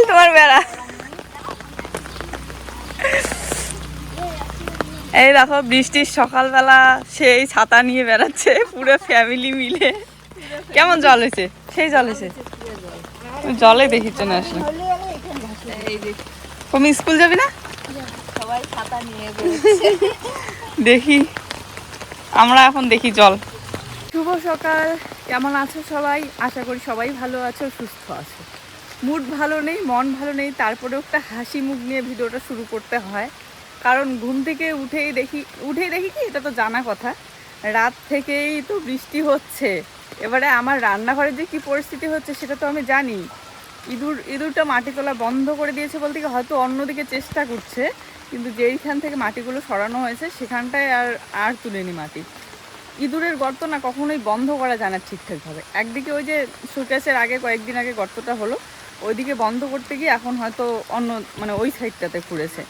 তোমার বেড়া এই দেখো বৃষ্টির সকালবেলা সেই ছাতা নিয়ে বেড়াচ্ছে পুরো ফ্যামিলি মিলে। কেমন জল হয়েছে? সেই জল হয়েছে, জলে দেখিচ্ছ না আসলে। তুমি স্কুল যাবি না? সবাই ছাতা নিয়ে দেখি, আমরা এখন দেখি জল। শুভ সকাল, কেমন আছো সবাই? আশা করি সবাই ভালো আছো, সুস্থ আছো। মুড ভালো নেই, মন ভালো নেই, তারপরেও একটা হাসি মুখ নিয়ে ভিডিওটা শুরু করতে হয়। কারণ ঘুম থেকে উঠেই দেখি কি, এটা তো জানা কথা, রাত থেকেই তো বৃষ্টি হচ্ছে। এবারে আমার রান্নাঘরে যে কি পরিস্থিতি হচ্ছে সেটা তো আমি জানি। ইঁদুরটা মাটি তোলা বন্ধ করে দিয়েছে বলতে কি হয়তো অন্যদিকে চেষ্টা করছে, কিন্তু যেইখান থেকে মাটিগুলো সরানো হয়েছে সেখানটায় আর তুলেনি মাটি। ইঁদুরের গর্ত না কখনোই বন্ধ করা যায় না ঠিকঠাকভাবে। একদিকে ওই যে সুকেশের আগে কয়েকদিন আগে গর্তটা হলো, ওইদিকে বন্ধ করতে গিয়ে এখন হয়তো অন্য মানে ওই সাইডটাতে খুঁড়েছে।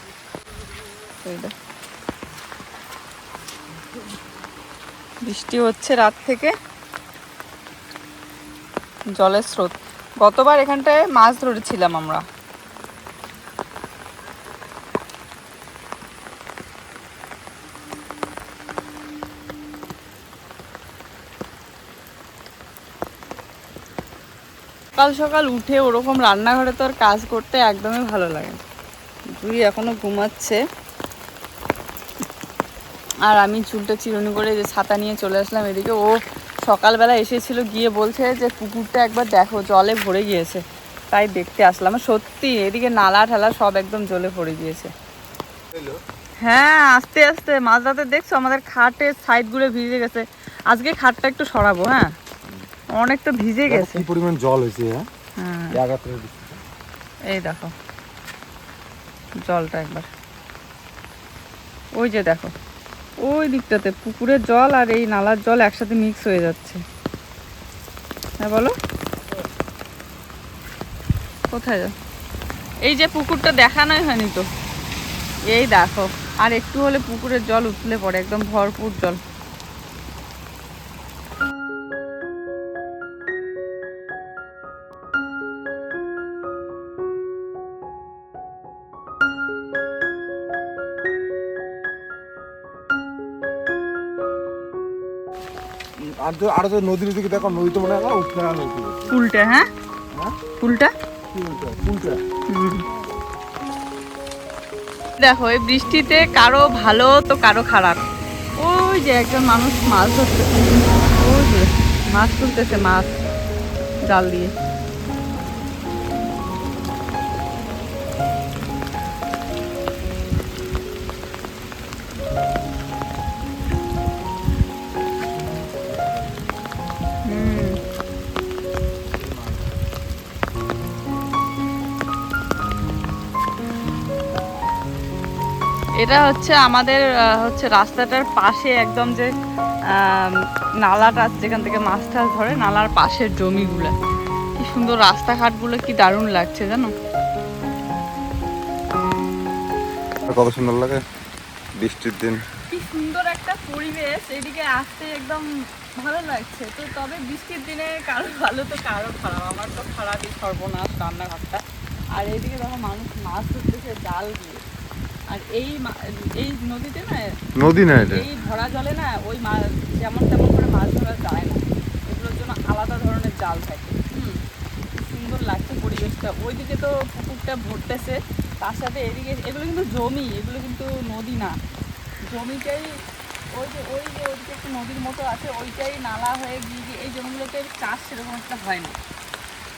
বৃষ্টি হচ্ছে রাত থেকে, জলের স্রোত। গতবার এখানটায় মাছ ধরেছিলাম আমরা। সকাল সকাল উঠে ওরকম রান্নাঘরে তো আর কাজ করতে একদমই ভালো লাগে না। জুই এখনো ঘুমাচ্ছে, আর আমি চুলটা চিরুনি করে যে ছাতা নিয়ে চলে আসলাম এদিকে। ও সকালবেলা এসেছিল, গিয়ে বলছে যে পুকুরটা একবার দেখো জলে ভরে গিয়েছে, তাই দেখতে আসলাম। সত্যি এদিকে নালা ঠালা সব একদম জলে ভরে গিয়েছে। হ্যাঁ, আস্তে আস্তে মাঝরাতে দেখছো আমাদের খাটের সাইডগুলো ভিজে গেছে। আজকে খাটটা একটু সরাবো। হ্যাঁ, অনেকটা ভিজে গেছে, কি পরিমাণ জল হয়েছে। হ্যাঁ এই দেখো জলটা একবার, ওই যে দেখো ওই দিকটাতে পুকুরের জল আর এই নালার জল একসাথে মিক্স হয়ে যাচ্ছে। হ্যাঁ বলো, কোথায় যাও? এই যে পুকুরটা দেখানোই হয়নি তো, এই দেখো। আর একটু হলে পুকুরের জল উঠলে পড়ে, একদম ভরপুর জল। আর তো নদীর দিকে দেখো, নদী তো মনে হয় উঠতে পুলটা। হ্যাঁ পুলটা দেখো, এই বৃষ্টিতে কারো ভালো তো কারো খারাপ। ওই যে একজন মানুষ মাছ ধরতেছে, ওই যে মাছ তুলতেছে, মাছ জাল দিয়ে। এটা হচ্ছে আমাদের হচ্ছে রাস্তাটার পাশে একদম যে নালাটা যেখান থেকে মাছ টাছ ধরে, নালার পাশের জমিগুলো। কি সুন্দর রাস্তাঘাটগুলো, কি দারুণ লাগছে জানো। কত সুন্দর লাগে বৃষ্টির দিন, কি সুন্দর একটা পরিবেশ, এদিকে আসতে একদম ভালো লাগছে। তো তবে বৃষ্টির দিনে কারো ভালো তো কারো খারাপ। আমার তো খারাপই, সর্বনাশ রান্নাঘরটা। আর এইদিকে দেখো মানুষ মাছ ধরতেছে জাল দিয়ে। আর এই নদীতে না, নদী না এটা, এই ভরা জলে না ওই মাছ যেমন তেমন করে মাছ ধরা যায় না, এগুলোর জন্য আলাদা ধরনের জাল থাকে। সুন্দর লাগছে পরিবেশটা। ওইদিকে তো পুকুরটা ভরতেছে, তার সাথে এদিকে এগুলো কিন্তু জমি, এগুলো কিন্তু নদী না। জমিটাই ওইদিকে একটা নদীর মতো আছে, ওইটাই নালা হয়ে গিয়ে এই জমিগুলোতে চাষ সেরকম একটা হয় না।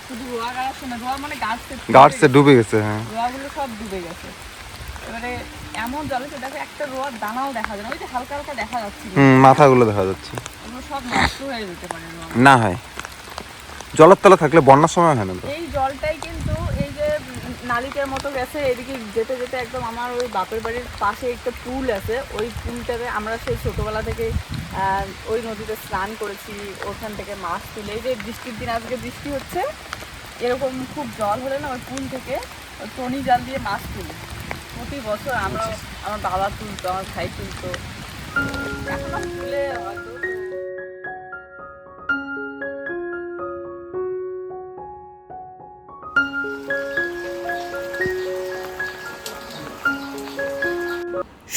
শুধু রোয়া গাড়ার সময়, রোয়া মানে গাছটা ডুবে গেছে। হ্যাঁ, রোয়াগুলো সব ডুবে গেছে। এবারে এমন জলে দেখো একটা রোয়ার দানাও দেখা যায় না, ওই যে হালকা হালকা দেখা যাচ্ছে, মাথাগুলো দেখা যাচ্ছে। এগুলো সব নষ্ট হয়ে যেতে পারে না হয় জলের তলা থাকলে বন্যার সময় হয় না তো। এই জলটাই কিন্তু এই যে নালিটার মতো গেছে, এদিকে যেতে যেতে একদম আমার ওই বাপের বাড়ির পাশে একটা পুল আছে, ওই পুলটাতে আমরা সেই ছোটোবেলা থেকে ওই নদীতে স্নান করেছি, ওখান থেকে মাছ তুলে। এই যে বৃষ্টির দিন, আজকে বৃষ্টি হচ্ছে, এরকম খুব জল হলে না ওই পুল থেকে টনি জাল দিয়ে মাছ তুলি প্রতি বছর। আমরা, আমার বাবা তুলতো, আমার ভাই তুলতো, এখনো তুলে হয়তো।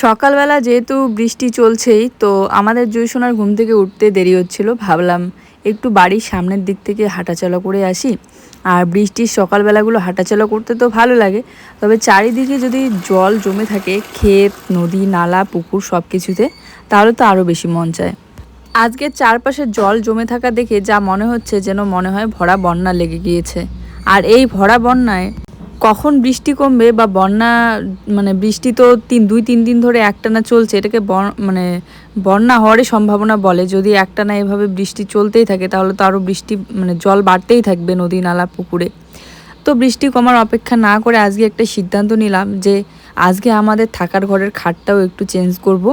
সকালবেলা যেহেতু বৃষ্টি চলছেই, তো আমাদের জয়সোনার ঘুম থেকে উঠতে দেরি হচ্ছিল। ভাবলাম একটু বাড়ির সামনের দিক থেকে হাঁটাচলা করে আসি। আর বৃষ্টির সকালবেলাগুলো হাঁটাচলা করতে তো ভালো লাগে, তবে চারিদিকে যদি জল জমে থাকে ক্ষেত, নদী, নালা, পুকুর সব কিছুতে, তাহলে তো আরও বেশি মন চায়। আজকে চারপাশে জল জমে থাকা দেখে যা মনে হচ্ছে, যেন মনে হয় ভরা বন্যা লেগে গিয়েছে। আর এই ভরা বন্যায় কখন বৃষ্টি কমবে বা বন্যা, মানে বৃষ্টি তো 2-3 দিন ধরে একটানা চলছে, এটাকে বন্যা হওয়ারই সম্ভাবনা বলে। যদি একটানা এভাবে বৃষ্টি চলতেই থাকে তাহলে তো আরও বৃষ্টি, মানে জল বাড়তেই থাকবে নদী, নালা, পুকুরে। তো বৃষ্টি কমার অপেক্ষা না করে আজকে একটা সিদ্ধান্ত নিলাম যে আজকে আমাদের থাকার ঘরের খাটটাও একটু চেঞ্জ করব।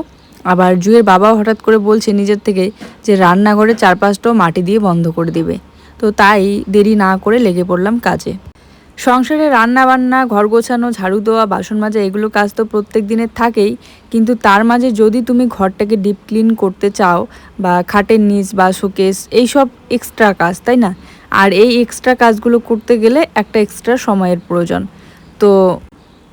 আবার জুয়ের বাবাও হঠাৎ করে বলছে নিজের থেকে যে রান্নাঘরের চারপাশটাও মাটি দিয়ে বন্ধ করে দিবে। তো তাই দেরি না করে লেগে পড়লাম কাজে। সংসারে রান্না বান্না, ঘর গোছানো, ঝাড়ু দেওয়া, বাসন মাজা, এগুলো কাজ তো প্রত্যেক দিনের থাকেই, কিন্তু তার মাঝে যদি তুমি ঘরটাকে ডিপ ক্লিন করতে চাও বা খাটের নিচ বা শোকেস, এইসব এক্সট্রা কাজ, তাই না? আর এই এক্সট্রা কাজগুলো করতে গেলে একটা এক্সট্রা সময়ের প্রয়োজন। তো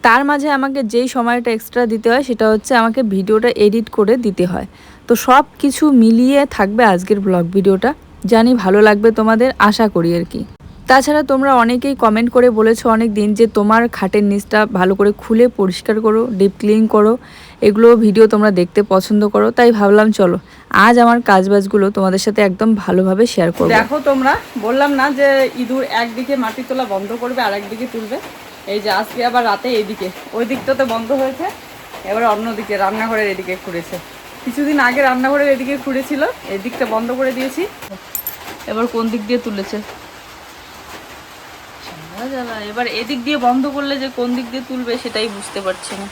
তার মাঝে আমাকে যেই সময়টা এক্সট্রা দিতে হয় সেটা হচ্ছে আমাকে ভিডিওটা এডিট করে দিতে হয়। তো সব কিছু মিলিয়ে থাকবে আজকের ব্লগ ভিডিওটা। জানি ভালো লাগবে তোমাদের, আশা করি আর কি। তাছাড়া তোমরা অনেকেই কমেন্ট করে বলেছো অনেক দিন যে তোমার খাটের নিচটা ভালো করে খুলে পরিষ্কার করো, ডিপ ক্লিন করো, এগুলো ভিডিও তোমরা দেখতে পছন্দ করো। তাই ভাবলাম চলো আজ আমার কাজবাজগুলো তোমাদের সাথে একদম ভালোভাবে শেয়ার করব। দেখো তোমরা, বললাম না যে ইঁদুর একদিকে মাটি তোলা বন্ধ করবে আর একদিকে তুলবে। এই যে আজকে আবার রাতে এইদিকে, ওই দিকটাতে বন্ধ হয়েছে, এবার অন্যদিকে রান্নাঘরের এদিকে খুঁড়েছে। কিছুদিন আগে রান্নাঘরের এদিকে খুঁড়েছিল, এই দিকটা বন্ধ করে দিয়েছি, এবার কোন দিক দিয়ে তুলেছে জ্বালা। এবার এদিক দিয়ে বন্ধ করলে যে কোন দিক দিয়ে তুলবে সেটাই বুঝতে পারছি না।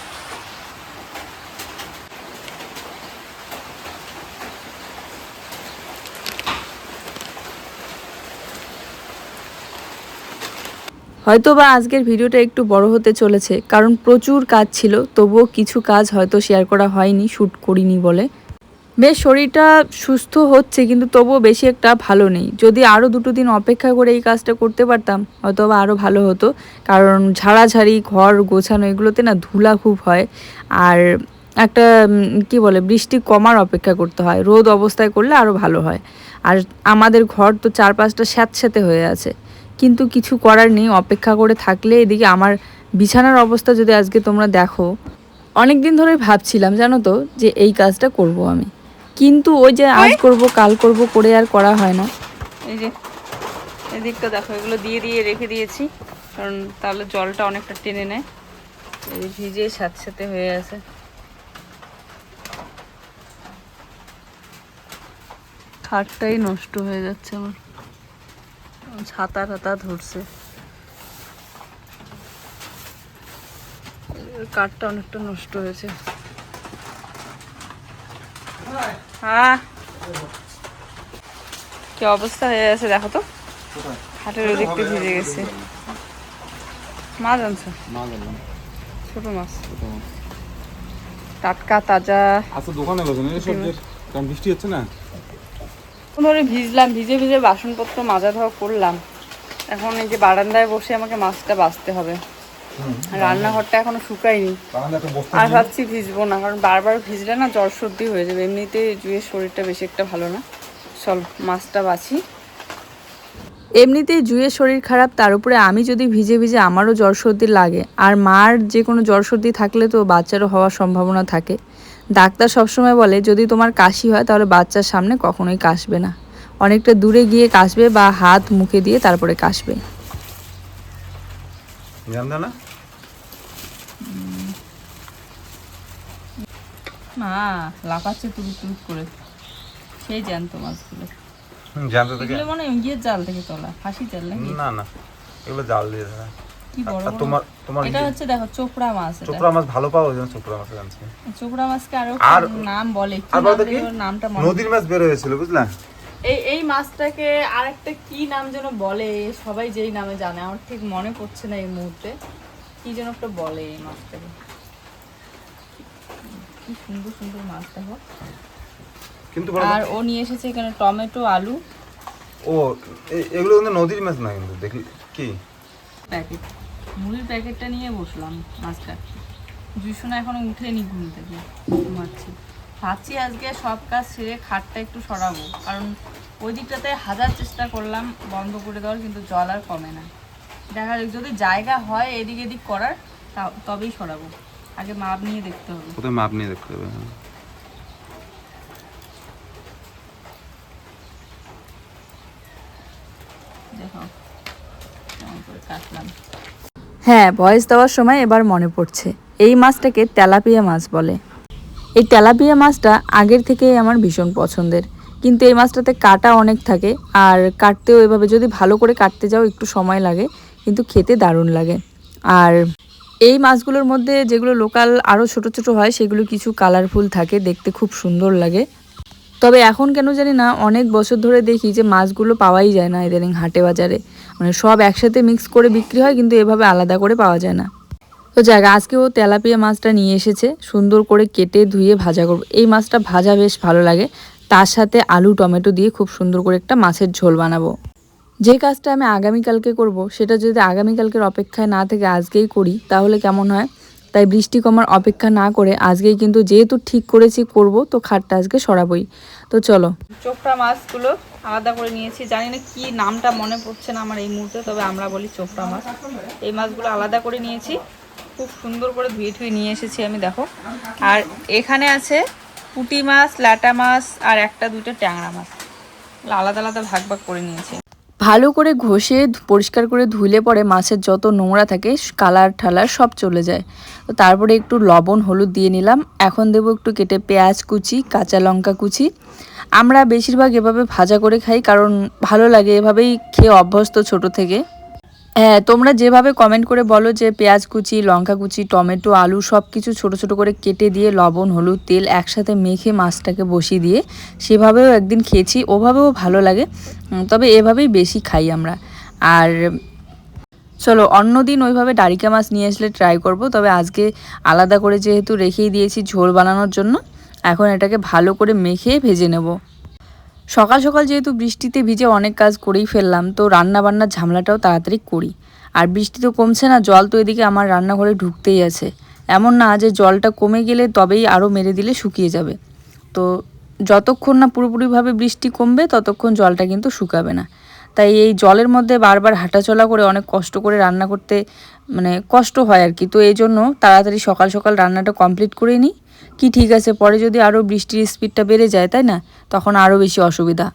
হয়তো বা আজকের ভিডিওটা একটু বড় হতে চলেছে, কারণ প্রচুর কাজ ছিল, তবুও কিছু কাজ হয়তো শেয়ার করা হয়নি, শ্যুট করিনি বলে। বেশ শরীরটা সুস্থ হচ্ছে, কিন্তু তবুও বেশি একটা ভালো নেই। যদি আরও 2 দিন অপেক্ষা করে এই কাজটা করতে পারতাম হয়তো বা আরও ভালো হতো, কারণ ঝাড়াঝাড়ি, ঘর গোছানো, এগুলোতে না ধুলা খুব হয়। আর একটা কি বলে, বৃষ্টি কমার অপেক্ষা করতে হয়, রোদ অবস্থায় করলে আরও ভালো হয়। আর আমাদের ঘর তো চারপাশটা স্যাঁতস্যাঁতে হয়ে আছে, কিন্তু কিছু করার নেই, অপেক্ষা করে থাকলে। এদিকে আমার বিছানার অবস্থা যদি আজকে তোমরা দেখো, অনেক দিন ধরে ভাবছিলাম জানো তো যে এই কাজটা করব আমি, কিন্তু ওই যে আজ করব কাল করব করে আর করা হয় না। এই যে এদিকটা দেখো, এগুলো দিয়ে দিয়ে রেখে দিয়েছি, কারণ তাহলে জলটা অনেকটা টেনে নেয়। এই ভিজে স্যাঁতস্যাঁতে হয়ে আছে। খাটটাই নষ্ট হয়ে যাচ্ছে আমার, ছাতা টাতা ধরছে, কাঠটা অনেকটা নষ্ট হয়েছে। হ্যাঁ, কি অবস্থা হয়ে আছে দেখো তো, হাটের ওদিকটা ভিজে গেছে। মাছ আনছো? ছোট মাছ, টাটকা তাজা। আচ্ছা দোকানে গেছেন এই সবজি, কারণ বৃষ্টি হচ্ছে না। ধরে ভিজলাম, ভিজে ভিজে বাসনপত্র মাজা ধোয়া করলাম। এখন এই যে বারান্দায় বসে আমাকে মাছটা বাছতে হবে। রান্নাঘরটা এখনো শুকায়নি, আর ভাবছি ভিজবো না, কারণ বারবার ভিজলে না জ্বর সর্দি হয়ে যাবে। এমনিতে জুয়ের শরীরটা বেশি একটা ভালো না। চল মাছটা বাছি। এমনিতেই জুয়ের শরীর খারাপ, তার উপরে আমি যদি ভিজে ভিজে আমারও জ্বর সর্দি লাগে, আর মার যে কোনো জ্বর সর্দি থাকলে তো বাচ্চারও হওয়ার সম্ভাবনা থাকে। ডাক্তার সবসময় বলে যদি তোমার কাশি হয় তাহলে বাচ্চার সামনে কখনোই কাশবে না, অনেকটা দূরে গিয়ে কাশবে বা হাত মুখে দিয়ে তারপরে কাশবে। মা লাফাচ্ছে তুলুক তুলুক করে, সেই জ্যান্ত মাছগুলো। এগুলো মনে হয় ইয়ের জাল থেকে তোলা, ফাঁসি জাল নাকি? না না, এগুলো জাল দিয়ে ধরা। কি বড় বড়। তোমার এটা হচ্ছে দেখো চোপড়া মাছ। চোপড়া মাছ ভালো পাও, ওই জন্য চোপড়া মাছ আনছি। চোপড়া মাছকে আরো নাম বলে, কি নামটা মনে, নদীর মাছ বের হয়েছিল বুঝলা। এই মাছটাকে আরেকটা কি নাম যেন বলে, সবাই যেই নামে জানে, আমার ঠিক মনে পড়ছে না এই মুহূর্তে। কি যেন একটা বলে এই মাছটাকে। কি সুন্দর সুন্দর মাছ দেখো। কিন্তু আর ও নিয়ে এসেছে এখানে টমেটো, আলু। ও এগুলো কিন্তু নদীর মাছ না, কিন্তু দেখি কি প্যাকেট, মুড়ির প্যাকেটটা নিয়ে বসলাম মাছ কাটতে। জুসোনা এখনো উঠেনি ঘুম থেকে, ঘুমাচ্ছি। ভাবছি আজকে সব কাজ সেরে খাটটা একটু সরাবো, কারণ ওই দিকটাতে হাজার চেষ্টা করলাম বন্ধ করে দেওয়ার, কিন্তু জল আর কমে না। দেখা যাক যদি জায়গা হয় এদিক এদিক করার তবেই সরাবো। আগে মাপ নিয়ে দেখতে হবে। কোথায় মাপ নিয়ে দেখতে হবে। দেখো হ্যাঁ, ভয়েস দেওয়ার সময় এবার মনে পড়ছে, এই মাছটাকে তেলাপিয়া মাছ বলে। এই তেলাপিয়া মাছটা আগের থেকেই আমার ভীষণ পছন্দের, কিন্তু এই মাছটাতে কাটা অনেক থাকে, আর কাটতেও এভাবে যদি ভালো করে কাটতে যাও একটু সময় লাগে, কিন্তু খেতে দারুণ লাগে। আর এই মাছগুলোর মধ্যে যেগুলো লোকাল আরও ছোট ছোট হয় সেগুলো কিছু কালারফুল থাকে, দেখতে খুব সুন্দর লাগে। তবে এখন কেন জানি না অনেক বছর ধরে দেখি যে মাছগুলো পাওয়াই যায় না ইদানিং হাটে বাজারে, মানে সব একসাথে মিক্স করে বিক্রি হয়, কিন্তু এভাবে আলাদা করে পাওয়া যায় না। তো জায়গা আজকে ও তেলাপিয়া মাছটা নিয়ে এসেছে, সুন্দর করে কেটে ধুয়ে ভাজা করব। এই মাছটা ভাজা বেশ ভালো লাগে, তার সাথে আলু টমেটো দিয়ে খুব সুন্দর করে একটা মাছের ঝোল বানাবো। যে কাজটা আমি আগামীকালকে করব, সেটা যদি আগামীকালকের অপেক্ষায় না থেকে আজকেই করি তাহলে কেমন হয়। তাই বৃষ্টি কমার অপেক্ষা না করে আজকেই কিন্তু যেহেতু ঠিক করেছি করব, তো খাটটা আজকে সরাবই। তো চলো, চোপড়া মাছগুলো আলাদা করে নিয়েছি, জানি না কি নামটা মনে পড়ছে না আমার এই মুহূর্তে, তবে আমরা বলি চোপড়া মাছ। এই মাছগুলো আলাদা করে নিয়েছি, খুব সুন্দর করে ধুয়ে ধুয়ে নিয়ে এসেছি আমি, দেখো। আর এখানে আছে পুঁটি মাছ, ল্যাটা মাছ আর একটা দুটো ট্যাংরা মাছ, আলাদা আলাদা ভাগ ভাগ করে নিয়েছি। ভালো করে ঘষে পরিষ্কার করে ধুলে পরে মাছের যত নোংরা থাকে কালার ঠালার সব চলে যায়। তো তারপরে একটু লবণ হলুদ দিয়ে নিলাম। এখন দেবো একটু কেটে পেঁয়াজ কুচি, কাঁচা লঙ্কা কুচি। আমরা বেশিরভাগ এভাবে ভাজা করে খাই, কারণ ভালো লাগে, এভাবেই খেয়ে অভ্যস্ত ছোট থেকে। হ্যাঁ, তোমরা যেভাবে কমেন্ট করে বলো যে পেঁয়াজ কুচি, লঙ্কা কুচি, টমেটো, আলু সব কিছু ছোটো ছোটো করে কেটে দিয়ে লবণ হলুদ তেল একসাথে মেখে মাছটাকে বসিয়ে দিয়ে সেভাবেও একদিন খেয়েছি, ওভাবেও ভালো লাগে, তবে এভাবেই বেশি খাই আমরা। আর চলো অন্য দিন ওইভাবে ডারিকা মাছ নিয়ে আসলে ট্রাই করব, তবে আজকে আলাদা করে যেহেতু রেখেই দিয়েছি ঝোল বানানোর জন্য, এখন এটাকে ভালো করে মেখে ভেজে নেব। সকাল সকাল যেহেতু বৃষ্টিতে ভিজে অনেক কাজ করেই ফেললাম, তো রান্না বান্নার ঝামেলাটাও তাড়াতাড়ি করি। আর বৃষ্টি তো কমছে না, জল তো এদিকে আমার রান্নাঘরে ঢুকতেই আছে। এমন না যে জলটা কমে গেলে তবেই আরও মেরে দিলে শুকিয়ে যাবে। তো যতক্ষণ না পুরোপুরিভাবে বৃষ্টি কমবে ততক্ষণ জলটা কিন্তু শুকাবে না। তাই এই জলের মধ্যে বারবার হাঁটাচলা করে অনেক কষ্ট করে রান্না করতে মানে কষ্ট হয় আর কি। তো এই জন্য তাড়াতাড়ি সকাল সকাল রান্নাটা কমপ্লিট করে নিই, কি ঠিক আছে, পরে যদি আরও বৃষ্টির স্পিডটা বেড়ে যায় তাই না, তখন আরও বেশি অসুবিধা।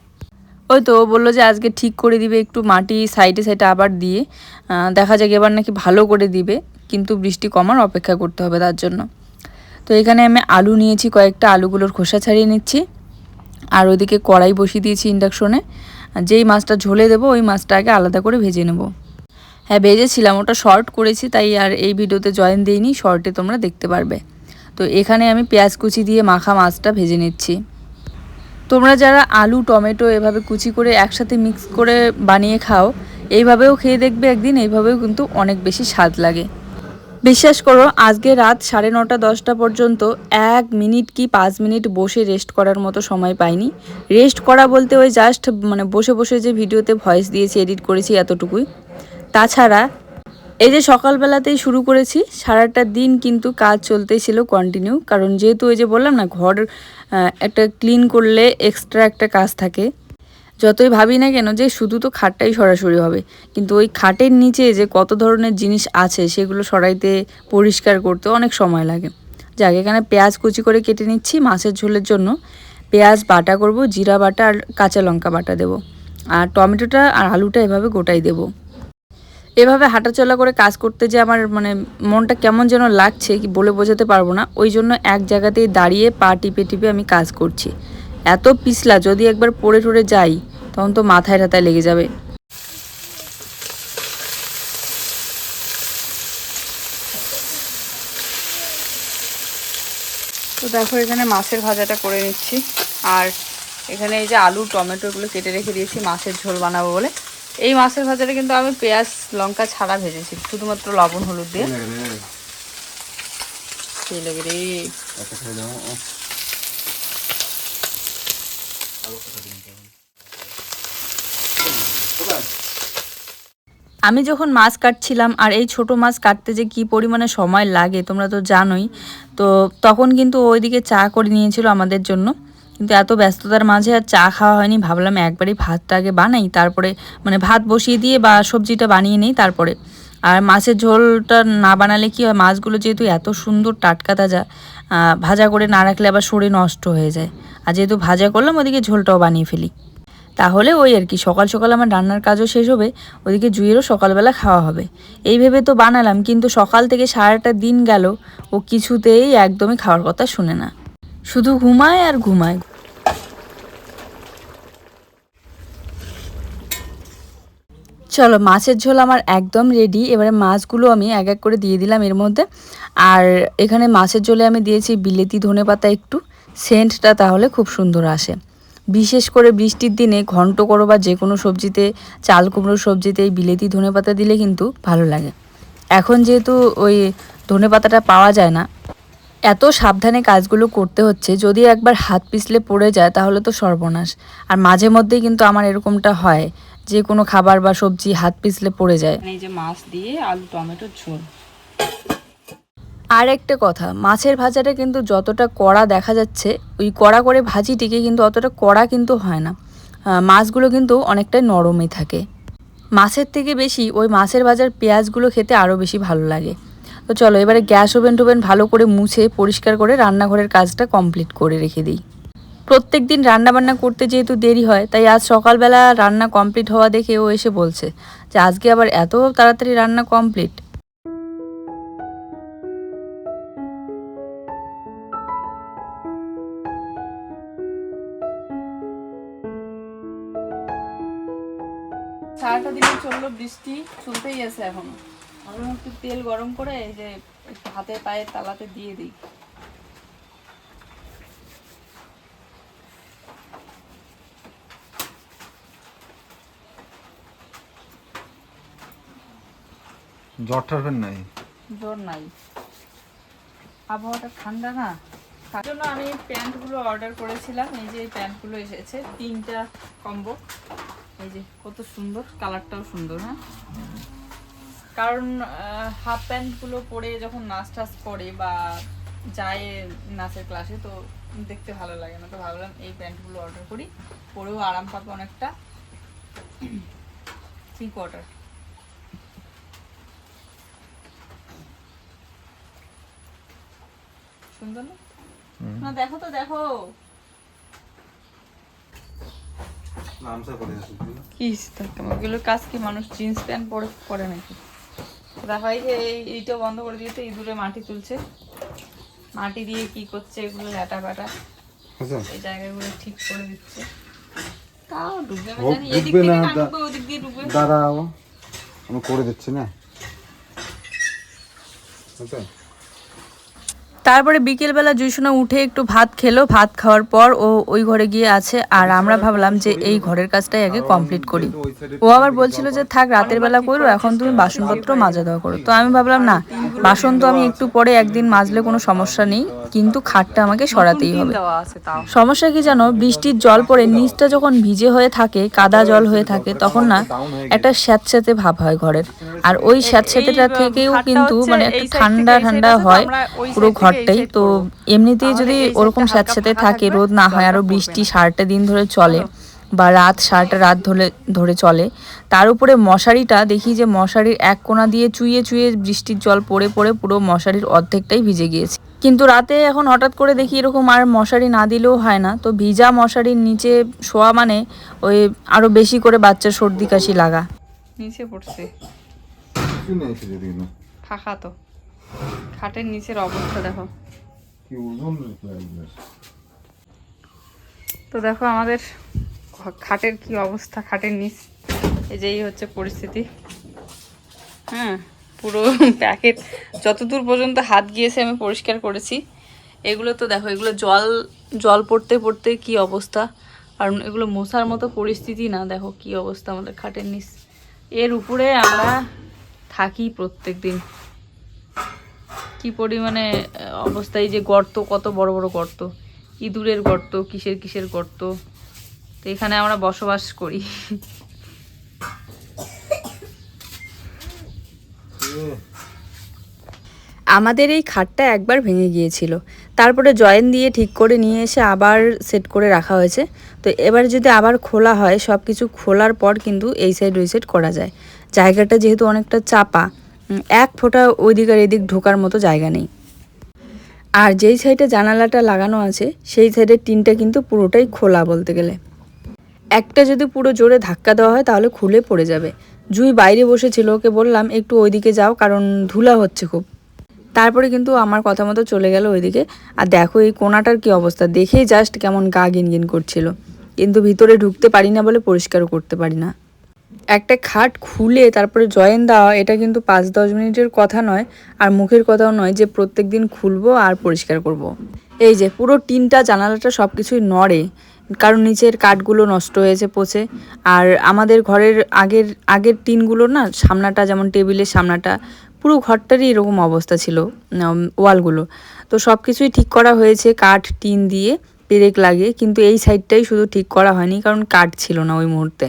ওই তো বললো যে আজকে ঠিক করে দিবে, একটু মাটি সাইডে সাইডে আবার দিয়ে, দেখা যাক এবার নাকি ভালো করে দিবে, কিন্তু বৃষ্টি কমার অপেক্ষা করতে হবে তার জন্য। তো এখানে আমি আলু নিয়েছি কয়েকটা, আলুগুলোর খোসা ছাড়িয়ে নিচ্ছি। আর ওইদিকে কড়াই বসিয়ে দিয়েছি ইন্ডাকশনে, যেই মাছটা ঝোলে দেবো ওই মাছটা আগে আলাদা করে ভেজে নেব। হ্যাঁ ভেজেছিলাম, ওটা শর্ট করেছি তাই আর এই ভিডিওতে জয়েন দিইনি, শর্টে তোমরা দেখতে পারবে। তো এখানে আমি পেঁয়াজ কুচি দিয়ে মাখা মাছটা ভেজে নিচ্ছি। তোমরা যারা আলু টমেটো এভাবে কুচি করে একসাথে মিক্স করে বানিয়ে খাও, এইভাবেও খেয়ে দেখবে একদিন, এইভাবেও কিন্তু অনেক বেশি স্বাদ লাগে। বিশ্বাস করো আজকে রাত 9:30 10টা পর্যন্ত 1 মিনিট কি 5 মিনিট বসে রেস্ট করার মতো সময় পাইনি। রেস্ট করা বলতে ওই জাস্ট মানে বসে বসে যে ভিডিওতে ভয়েস দিয়েছি এডিট করেছি এতটুকুই। তাছাড়া এই যে সকালবেলাতেই শুরু করেছি, সারাটা দিন কিন্তু কাজ চলতেই ছিল কন্টিনিউ, কারণ যেহেতু ওই যে বললাম না ঘর একটা ক্লিন করলে এক্সট্রা একটা কাজ থাকে। যতই ভাবি না কেন যে শুধু তো খাটটাই সরাসরি হবে, কিন্তু ওই খাটের নিচে যে কত ধরনের জিনিস আছে সেগুলো সরাইতে পরিষ্কার করতে অনেক সময় লাগে। যাক এখানে পেঁয়াজ কুচি করে কেটে নিচ্ছি মাছের ঝোলের জন্য। পেঁয়াজ বাটা করব, জিরা বাটা আর কাঁচা লঙ্কা বাটা দেব, আর টমেটোটা আর আলুটা এভাবে গোটাই দেব। এভাবে হাঁটাচলা করে কাজ করতে যে আমার মানে মনটা কেমন যেন লাগছে কি বলে বোঝাতে পারবো না। ওই জন্য এক জায়গাতেই দাঁড়িয়ে পা টিপে টিপে আমি কাজ করছি। এত পিছলা, যদি একবার পড়ে টড়ে যাই তখন তো মাথায় টাথায় লেগে যাবে। তো দেখো এখানে মাছের ভাজাটা করে নিচ্ছি, আর এখানে এই যে আলু টমেটো এগুলো কেটে রেখে দিয়েছি মাছের ঝোল বানাবো বলে। এই মাছের ভাজাটা কিন্তু আমি পেঁয়াজ লঙ্কা ছাড়া ভেজেছি, শুধুমাত্র লবণ হলুদ দিয়ে। আমি যখন মাছ কাটছিলাম আর এই ছোট মাছ কাটতে যে কী পরিমাণে সময় লাগে তোমরা তো জানোই, তো তখন কিন্তু ওইদিকে চা করে নিয়েছিল আমাদের জন্য। কিন্তু এত ব্যস্ততার মাঝে আর চা খাওয়া হয়নি, ভাবলাম একবারই ভাতটা আগে বানাই, তারপরে মানে ভাত বসিয়ে দিয়ে বা সবজিটা বানিয়ে নেই তারপরে। আর মাছের ঝোলটা না বানালে কি হয়, মাছগুলো যেহেতু এত সুন্দর টাটকা তাজা, ভাজা করে না রাখলে আবার শরীর নষ্ট হয়ে যায়। আর যেহেতু ভাজা করলাম ওদিকে ঝোলটাও বানিয়ে ফেলি, তাহলে ওই আর কি সকাল সকাল আমার রান্নার কাজও শেষ হবে, ওদিকে জুইয়েরও সকালবেলা খাওয়া হবে। এই ভেবে তো বানালাম, কিন্তু সকাল থেকে সারাটা দিন গেল ও কিছুতেই একদমই খাওয়ার কথা শুনে না, শুধু ঘুমায় আর ঘুমায়। চলো মাছের ঝোল আমার একদম রেডি। এবারে মাছগুলো আমি এক এক করে দিয়ে দিলাম এর মধ্যে। আর এখানে মাছের ঝোলে আমি দিয়েছি বিলেতি ধনেপাতা, একটু সেন্টটা তাহলে খুব সুন্দর আসে। বিশেষ করে বৃষ্টির দিনে ঘন্ট করো বা যে কোনো সবজিতে, চাল কুমড়োর সবজিতে এই বিলেতি ধনেপাতা দিলে কিন্তু ভালো লাগে। এখন যেহেতু ওই ধনেপাতাটা পাওয়া যায় না, এত সাবধানে কাজগুলো করতে হচ্ছে, যদি একবার হাত পিছলে পড়ে যায় তাহলে তো সর্বনাশ। আর মাঝে মধ্যেই কিন্তু আমার এরকমটা হয়, যে কোনো খাবার বা সবজি হাত পিছলে পড়ে যায়। এই যে মাছ দিয়ে আলু টমেটোর ঝোল। আর একটা কথা, মাছের ভাজাটা কিন্তু যতটা কড়া দেখা যাচ্ছে, ওই কড়া করে ভাজিটিকে কিন্তু অতটা কড়া কিন্তু হয় না। মাছগুলো কিন্তু অনেকটাই নরমই থাকে। মাছের থেকে বেশি ওই মাছের ভাজার পেঁয়াজগুলো খেতে আরও বেশি ভালো লাগে। তো চলো এবারে গ্যাস ওভেন টোভেন ভালো করে মুছে পরিষ্কার করে রান্নাঘরের কাজটা কমপ্লিট করে রেখে দিই। প্রত্যেক দিন রান্নাবান্না করতে যেহেতু দেরি হয়, তাই আজ সকালবেলা রান্না কমপ্লিট হওয়া দেখে ও এসে বলছে যে আজকে আবার এত তাড়াতাড়ি রান্না কমপ্লিট। সারাটা দিনে চললো বৃষ্টি, চলতেই আছে এখনো। আমি একটু তেল গরম করে এই যে একটু হাতে পায়ে তালাতে দিয়ে দিই। জ্বর ঠারবেন নাই? জ্বর নাই, আবহাওয়াটা ঠান্ডা না, তার জন্য আমি প্যান্টগুলো অর্ডার করেছিলাম। এই যে এই প্যান্টগুলো এসেছে, 3টা কম্বো। এই যে কত সুন্দর, কালারটাও সুন্দর। হ্যাঁ, কারণ হাফ প্যান্টগুলো পরে যখন নাচ টাচ করে বা যায় নাচের ক্লাসে, তো দেখতে ভালো লাগে না। তো ভাবলাম এই প্যান্টগুলো অর্ডার করি, পরেও আরাম পাবে অনেকটা। 3/4 সুন্দর না? না দেখো তো, দেখো কি ওগুলো কাজ কি মানুষ জিন্স প্যান্ট পরে নাকি? দেখো এই যে এইটা বন্ধ করে দিয়েছে, ইঁদুরে মাটি তুলছে, মাটি দিয়ে কি করছে, এগুলো ল্যাটা প্যাটা এই জায়গাগুলো ঠিক করে দিচ্ছে। তাও ডুববে না জানি, এদিক থেকে না ডুববে ওদিক দিয়ে ডুববে। দাঁড়াও, আমি করে দিচ্ছি না। তারপরে বিকেলবেলা জুইসোনা উঠে একটু ভাত খেলো, ভাত খাওয়ার পর ও ওই ঘরে গিয়ে আছে। আর আমরা ভাবলাম যে এই ঘরের কাজটাই আগে কমপ্লিট করি। ও আবার বলছিল যে থাক রাতের বেলা করো, এখন তুমি বাসনপত্র মাজা দেওয়া করো। তো আমি ভাবলাম না, বাসন তো আমি একটু পরে একদিন মাজলে কোনো সমস্যা নেই, কিন্তু খাটটা আমাকে সরাতেই হবে। সমস্যা কি জানো, বৃষ্টির জল পড়ে নিচটা যখন ভিজে হয়ে থাকে, কাদা জল হয়ে থাকে, তখন না একটা স্যাঁতস্যাঁতে ভাব হয় ঘরের। আর ওই স্যাঁতস্যাঁতেটা থেকেও কিন্তু মানে একটা ঠান্ডা ঠান্ডা হয় পুরো ঘরটাই। তো এমনিতেই যদি ওরকম স্যাঁতস্যাঁতে থাকে, রোদ না হয়, আরও বৃষ্টি সারাটা দিন ধরে চলে বা সারাটা রাত ধরে চলে, তার উপরে মশারিটা দেখি যে মশারির এক কোণা দিয়ে চুইয়ে চুইয়ে বৃষ্টির জল পড়ে পড়ে পুরো মশারির অর্ধেকটাই ভিজে গিয়েছে। কিন্তু রাতে এখন হঠাৎ করে দেখি এরকম আর মশারি না দিলেও হয় না। তো ভিজা মশারির নিচে শোয়া মানে ওই আরো বেশি করে বাচ্চার সর্দি কাশি লাগা। নিচে পড়ছে, ফাঁকা তো খাটের নিচের অবস্থা দেখো। তো দেখো আমাদের খাটের কি অবস্থা, খাটের নিচ এই যে এই হচ্ছে পরিস্থিতি। হ্যাঁ, পুরো প্যাকেট যতদূর পর্যন্ত হাত গিয়েছে আমি পরিষ্কার করেছি। এগুলো তো দেখো, এগুলো জল পড়তে পড়তে কি অবস্থা। আর এগুলো মশার মতো পরিস্থিতি না, দেখো কি অবস্থা আমাদের খাটের নিচ। এর উপরে আমরা থাকি প্রত্যেক দিন, কি পরিমাণে অবস্থা। এই যে গর্ত, কত বড় বড় গর্ত, ইঁদুরের গর্ত, কিসের কিসের গর্ত। তো এখানে আমরা বসবাস করি। আমাদের এই খাটটা একবার ভেঙে গিয়েছিল, তারপরে জয়েন দিয়ে ঠিক করে নিয়ে এসে আবার সেট করে রাখা হয়েছে। তো এবার যদি আবার খোলা হয়, সব কিছু খোলার পর কিন্তু এই সাইড ওই সাইড করা যায়। জায়গাটা যেহেতু অনেকটা চাপা, এক ফোঁটা ওইদিক আর এদিক ঢোকার মতো জায়গা নেই। আর যেই সাইডে জানালাটা লাগানো আছে সেই সাইডের টিনটা কিন্তু পুরোটাই খোলা বলতে গেলে। একটা যদি পুরো জোরে ধাক্কা দেওয়া হয় তাহলে খুলে পড়ে যাবে। জুই বাইরে বসেছিল, ওকে বললাম একটু ওইদিকে যাও কারণ ধুলা হচ্ছে খুব। তারপরে কিন্তু আমার কথা মতো চলে গেল ওইদিকে। আর দেখো এই কোণাটার কি অবস্থা, দেখেই জাস্ট কেমন গা গিনগিন করছিল, কিন্তু ভিতরে ঢুকতে পারি না বলে পরিষ্কারও করতে পারি না। একটা খাট খুলে তারপরে জয়েন দেওয়া, এটা কিন্তু 5-10 মিনিটের কথা নয়, আর মুখের কথাও নয় যে প্রত্যেক দিন খুলবো আর পরিষ্কার করব। এই যে পুরো টিনটা জানালাটা সব কিছুই নড়ে, কারণ নিচের কাঠগুলো নষ্ট হয়েছে পচে। আর আমাদের ঘরের আগের টিনগুলো না, সামনাটা যেমন টেবিলের সামনাটা, পুরো ঘরটারই এরকম অবস্থা ছিল, ওয়ালগুলো। তো সব কিছুই ঠিক করা হয়েছে কাঠ টিন দিয়ে পেরেক লাগিয়ে, কিন্তু এই সাইডটাই শুধু ঠিক করা হয়নি কারণ কাঠ ছিল না ওই মুহূর্তে।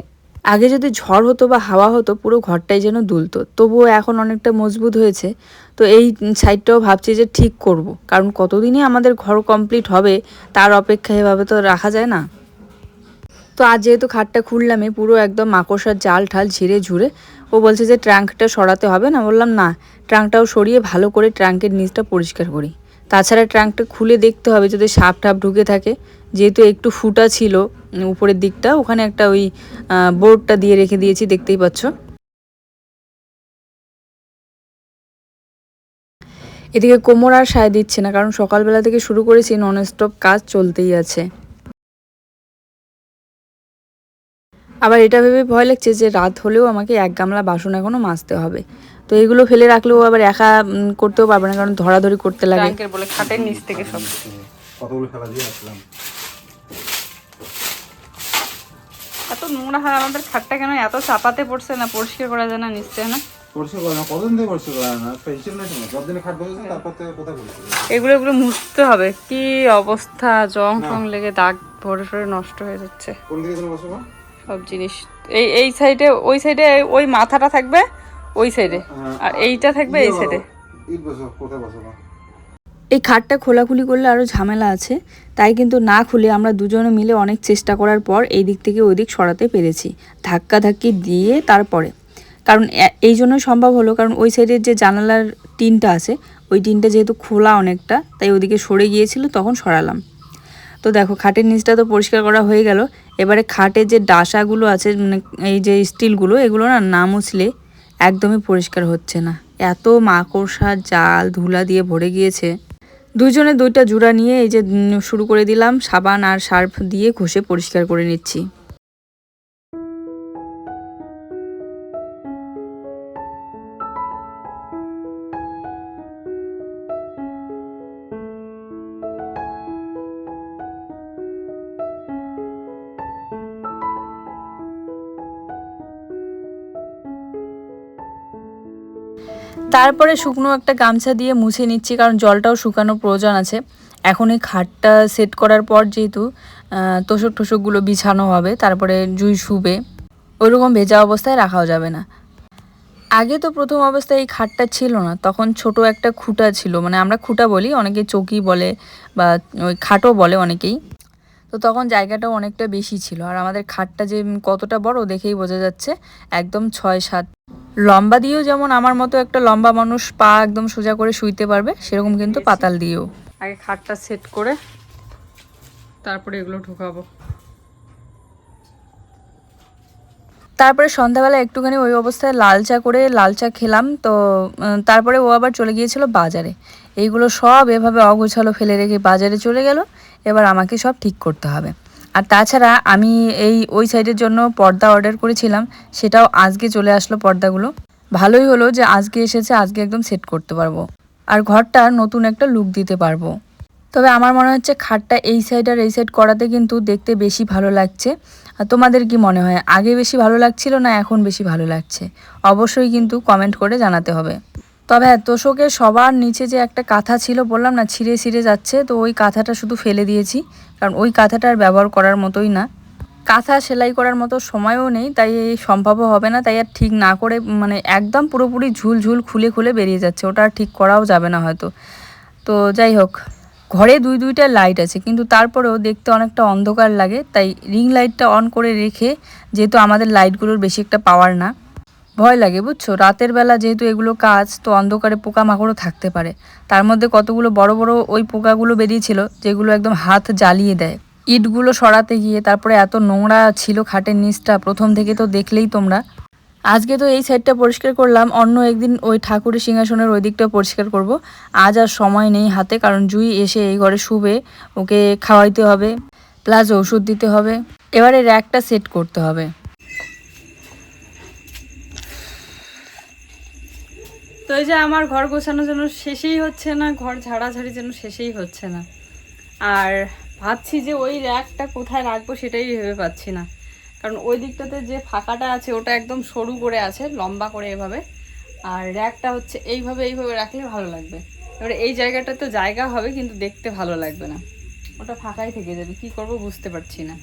আগে যদি ঝড় হতো বা হাওয়া হতো পুরো ঘরটাই যেন দুলতো, তবুও এখন অনেকটা মজবুত হয়েছে। তো এই সাইডটাও ভাবছি যে ঠিক করব, কারণ কতদিনই আমাদের ঘর কমপ্লিট হবে, তার অপেক্ষায় এভাবে তো রাখা যায় না। তো আজ যেহেতু খাটটা খুললামই, পুরো একদম মাকড়সার জাল ঠাল ঝিরে ঝুরে, ও বলছে যে ট্রাঙ্কটা সরাতে হবে না। বললাম না, ট্রাঙ্কটাও সরিয়ে ভালো করে ট্রাঙ্কের নিচটা পরিষ্কার করি। তাছাড়া ট্রাঙ্কটা খুলে দেখতে হবে যদি সাপ টাপ ঢুকে থাকে, যেহেতু একটু ফুটা ছিল উপরের দিকটা, ওখানে একটা ওই বোর্ডটা দিয়ে রেখে দিয়েছি, দেখতেই পাচ্ছ। এদিকে কোমর আর সায় দিচ্ছে না, কারণ সকালবেলা থেকে শুরু করেছি, ননস্টপ কাজ চলতেই আছে। আবার এটা ভেবে ভয় লাগছে যে রাত হলেও আমাকে 1 গামলা বাসন এখনো মাজতে হবে। তো এগুলো ফেলে রাখলেও আবার একা করতেও পারবে না, কারণ ধরাধরি করতে লাগে। ট্যাঙ্কের বলে খাটের নিচ থেকে সব কতগুলো খেলা দিয়ে আসলাম। এত নোংরা হয় আমাদের খাটটা, কেন এত চাপাতে পড়ছে না, পরিষ্কার করা যায় না নিচে না? পরিষ্কার করে না, কতদিন থেকে পরিষ্কার করে না, পেন্সিল নাই সময়, যতদিনে খাট বসেছে তারপর থেকে কোথায় পরিষ্কার। এগুলো মুছতে হবে। কি অবস্থা, জং ফং লেগে দাগ ভরে ভরে নষ্ট হয়ে যাচ্ছে কোন দিকে তুমি বসবো? সব জিনিস। এই সাইডে, ওই সাইডে ওই মাথাটা থাকবে ওই সাইডে, আর এইটা থাকবে এই সাইডে। ঈদ বসো, কোথায় বসবো? এই খাটটা খোলাখুলি করলে আরও ঝামেলা আছে, তাই কিন্তু না খুলে আমরা দুজনে মিলে অনেক চেষ্টা করার পর এই দিক থেকে ওই দিক সরাতে পেরেছি, ধাক্কি দিয়ে তারপরে। কারণ এই জন্য সম্ভব হলো, কারণ ওই সাইডের যে জানালার টিনটা আছে, ওই টিনটা যেহেতু খোলা অনেকটা, তাই ওদিকে সরে গিয়েছিল, তখন সরালাম। তো দেখো খাটের নিচটা তো পরিষ্কার করা হয়ে গেল। এবারে খাটের যে ডাসাগুলো আছে, মানে এই যে স্টিলগুলো, এগুলো না মুছলে একদমই পরিষ্কার হচ্ছে না, এত মাকড়সা জাল ধুলা দিয়ে ভরে গিয়েছে। দুইজনে দুইটা জোড়া নিয়ে এই যে শুরু করে দিলাম, সাবান আর সার্ফ দিয়ে ঘষে পরিষ্কার করে নিচ্ছি। তারপরে শুকনো একটা গামছা দিয়ে মুছে নিচ্ছি, কারণ জলটাও শুকানো প্রয়োজন আছে। এখন এই খাটটা সেট করার পর যেহেতু তোষক টোষকগুলো বিছানো হবে, তারপরে জুই শুবে, ওইরকম ভেজা অবস্থায় রাখাও যাবে না। আগে তো প্রথম অবস্থায় এই খাটটা ছিল না, তখন ছোট একটা খুঁটা ছিল, মানে আমরা খুঁটা বলি, অনেকে চৌকি বলে বা ওই খাটও বলে অনেকেই। তো তখন জায়গাটাও অনেকটা বেশি ছিল, আর আমাদের খাটটা যে কতটা বড় দেখেই বোঝা যাচ্ছে, একদম 6-7 লম্বা দিয়েও, যেমন আমার মতো একটা লম্বা মানুষ পা একদম সোজা করে শুইতে পারবে, সেরকম কিন্তু পাতাল দিয়েও। আগে খাটটা সেট করে তারপরে এগুলো ঢোকাবো। তারপরে সন্ধ্যাবেলা একটুখানি ওই অবস্থায় লাল চা খেলাম। তো তারপরে ও আবার চলে গিয়েছিল বাজারে, এইগুলো সব এভাবে অগোছালো ফেলে রেখে বাজারে চলে গেল। এবার আমাকে সব ঠিক করতে হবে। আর তাছাড়া আমি ওই সাইডের জন্য পর্দা অর্ডার করেছিলাম, সেটাও আজকে চলে আসলো পর্দাগুলো। ভালোই হলো যে আজকে এসেছে, আজকে একদম সেট করতে পারবো আর ঘরটা নতুন একটা লুক দিতে পারবো। তবে আমার মনে হচ্ছে খাটটা এই সাইড আর এই সাইড করাতে কিন্তু দেখতে বেশি ভালো লাগছে। আর তোমাদের কি মনে হয়, আগে বেশি ভালো লাগছিল না এখন বেশি ভালো লাগছে? অবশ্যই কিন্তু কমেন্ট করে জানাতে হবে। তবে হ্যাঁ, তোষকের সবার নিচে যে একটা কাঁথা ছিল, বললাম না ছিঁড়ে যাচ্ছে, তো ওই কাঁথাটা শুধু ফেলে দিয়েছি, কারণ ওই কাঁথাটা আর ব্যবহার করার মতোই না। কাঁথা সেলাই করার মতো সময়ও নেই, তাই সম্ভবও হবে না, তাই আর ঠিক না করে মানে একদম পুরোপুরি ঝুল খুলে খুলে বেরিয়ে যাচ্ছে, ওটা আর ঠিক করাও যাবে না হয়তো। তো যাই হোক, ঘরে দুইটা লাইট আছে, কিন্তু তারপরেও দেখতে অনেকটা অন্ধকার লাগে, তাই রিং লাইটটা অন করে রেখে, যেহেতু আমাদের লাইটগুলোর বেশি একটা পাওয়ার না, ভয় লাগে বুঝছো, রাতের বেলা যেহেতু এগুলো কাজ, তো অন্ধকারে পোকামাকড়ও থাকতে পারে। তার মধ্যে কতগুলো বড় বড় ওই পোকাগুলো বেরিয়েছিল, যেগুলো একদম হাত জ্বালিয়ে দেয়। ইটগুলো সরাতে গিয়ে তারপরে এত নোংরা ছিল খাটের নিচটা, প্রথম থেকে তো দেখলেই তোমরা। আজকে তো এই সাইডটা পরিষ্কার করলাম, অন্য একদিন ওই ঠাকুরের সিংহাসনের ওই দিকটা পরিষ্কার করব। আজ আর সময় নেই হাতে, কারণ জুই এসে এই ঘরে শুবে, ওকে খাওয়াইতে হবে, প্লাস ওষুধ দিতে হবে, এবারে র্যাকটা সেট করতে হবে। তো এই যে আমার ঘর গোছানো যেন শেষেই হচ্ছে না, ঘর ঝাড়াঝাড়ি যেন শেষেই হচ্ছে না। আর ভাবছি যে ওই র্যাকটা কোথায় রাখবো সেটাই ভেবে পাচ্ছি না, কারণ ওই দিকটাতে যে ফাঁকাটা আছে ওটা একদম সরু করে আছে, লম্বা করে এভাবে, আর র্যাকটা হচ্ছে এইভাবে রাখলে ভালো লাগবে। এবারে এই জায়গাটাতে জায়গা হবে কিন্তু দেখতে ভালো লাগবে না, ওটা ফাঁকাই থেকে যাবে, কি করব বুঝতে পারছি না।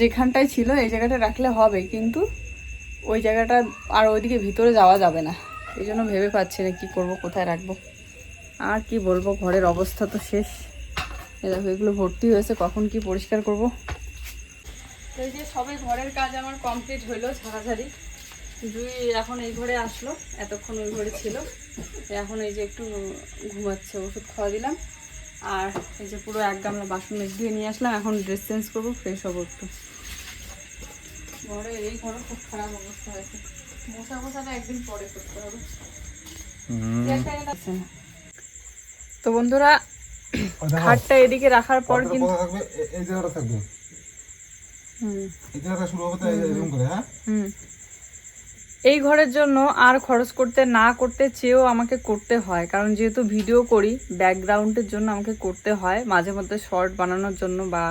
যেখানটায় ছিল এই জায়গাটা রাখলে হবে, কিন্তু ওই জায়গাটা আর ওইদিকে ভিতরে যাওয়া যাবে না, এই জন্য ভেবে পাচ্ছি না কি করব, কোথায় রাখবো। আর কি বলবো, ঘরের অবস্থা তো শেষ। দেখো এগুলো ভর্তি হয়েছে, কখন কি পরিষ্কার করব। তো এই যে সবে ঘরের কাজ আমার কমপ্লিট হইলো, ঝাড়াঝাড়ি। জুই এখন এই ঘরে আসলো, এতক্ষণ ওই ঘরে ছিল, এখন এই যে একটু ঘুমাচ্ছে, ওষুধ খাওয়া দিলাম। আর এই যে পুরো এক গামলা বাসন মেজ দিয়ে নিয়ে আসলাম, এখন ড্রেস চেঞ্জ করবো, ফ্রেশ হবো একটু। ঘরে এই ঘরে খুব খারাপ অবস্থা হয়েছে, মোছাটা একদিন পরে করতে হবে। তো বন্ধুরা, খাটটা এদিকে রাখার পর কিন্তু এই জায়গাটা থাকবে, এই জায়গাটা শুরু হবে তো এরকম করে। হ্যাঁ, এই ঘরের জন্য আর খরচ করতে না করতে চেয়েও আমাকে করতে হয়, কারণ যেহেতু ভিডিও করি, ব্যাকগ্রাউন্ডের জন্য আমাকে করতে হয়, মাঝে মধ্যে শর্ট বানানোর জন্য বা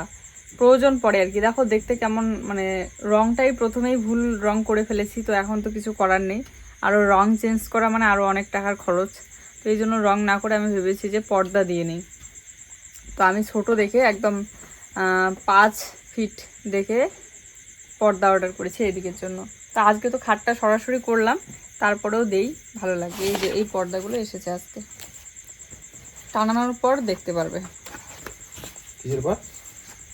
প্রয়োজন পড়ে আর কি। দেখো দেখতে কেমন, মানে রংটাই প্রথমেই ভুল রং করে ফেলেছি, তো এখন তো কিছু করার নেই, আরও রং চেঞ্জ করা মানে আরও অনেক টাকার খরচ। তো এই জন্য রং না করে আমি ভেবেছি যে পর্দা দিয়ে নিই। তো আমি ছোট দেখে একদম 5 ফিট দেখে পর্দা অর্ডার করেছি এদিকের জন্য। তো আজকে তো খাটটা সরাসরি করলাম, তারপরেও দেই, ভালো লাগে। এই যে এই পর্দাগুলো এসেছে আজকে, টানানোর পর দেখতে পারবে।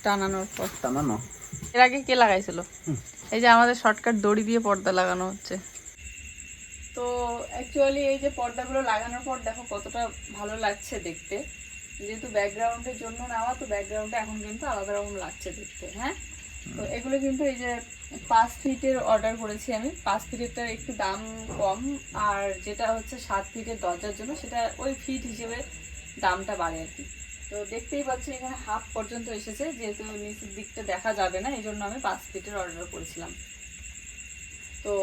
টানানোর পর টানানো, এর আগে কে লাগাইছিল? এই যে আমাদের শর্টকাট দড়ি দিয়ে পর্দা লাগানো হচ্ছে। তো অ্যাকচুয়ালি এই যে পর্দাগুলো লাগানোর পর দেখো কতটা ভালো লাগছে দেখতে, যেহেতু ব্যাকগ্রাউন্ডের জন্য নেওয়া, তো ব্যাকগ্রাউন্ডটা এখন কিন্তু আলাদা রকম লাগছে দেখতে। হ্যাঁ, তো এগুলো কিন্তু এই যে 5 ফিটের অর্ডার করেছি আমি। 5 ফিটেরটার একটু দাম কম, আর যেটা হচ্ছে 7 ফিটের দরজার জন্য সেটা ওই ফিট হিসেবে দামটা বাড়ে আর কি। তো দেখতেই পাচ্ছি এখানে হাফ পর্যন্ত এসেছে, যেহেতু নিচের দিকটা দেখা যাবে না, এই জন্য আমি 5 ফিটের অর্ডার করেছিলাম। তো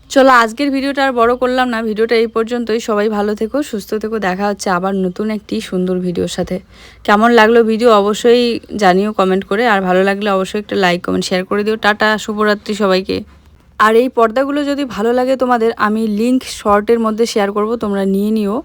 চলো আজকের ভিডিওটা আর বড় করলাম না, ভিডিওটা এই পর্যন্তই। সবাই ভালো থেকো, সুস্থ থেকো, দেখা হচ্ছে আবার নতুন একটি সুন্দর ভিডিওর সাথে। কেমন লাগলো ভিডিও অবশ্যই জানিও কমেন্ট করে, আর ভালো লাগলে অবশ্যই একটা লাইক কমেন্ট শেয়ার করে দিও। টাটা, শুভরাত্রি সবাইকে। আর এই পর্দাগুলো যদি ভালো লাগে তোমাদের, আমি লিংক শর্টের মধ্যে শেয়ার করব, তোমরা নিয়ে নিও।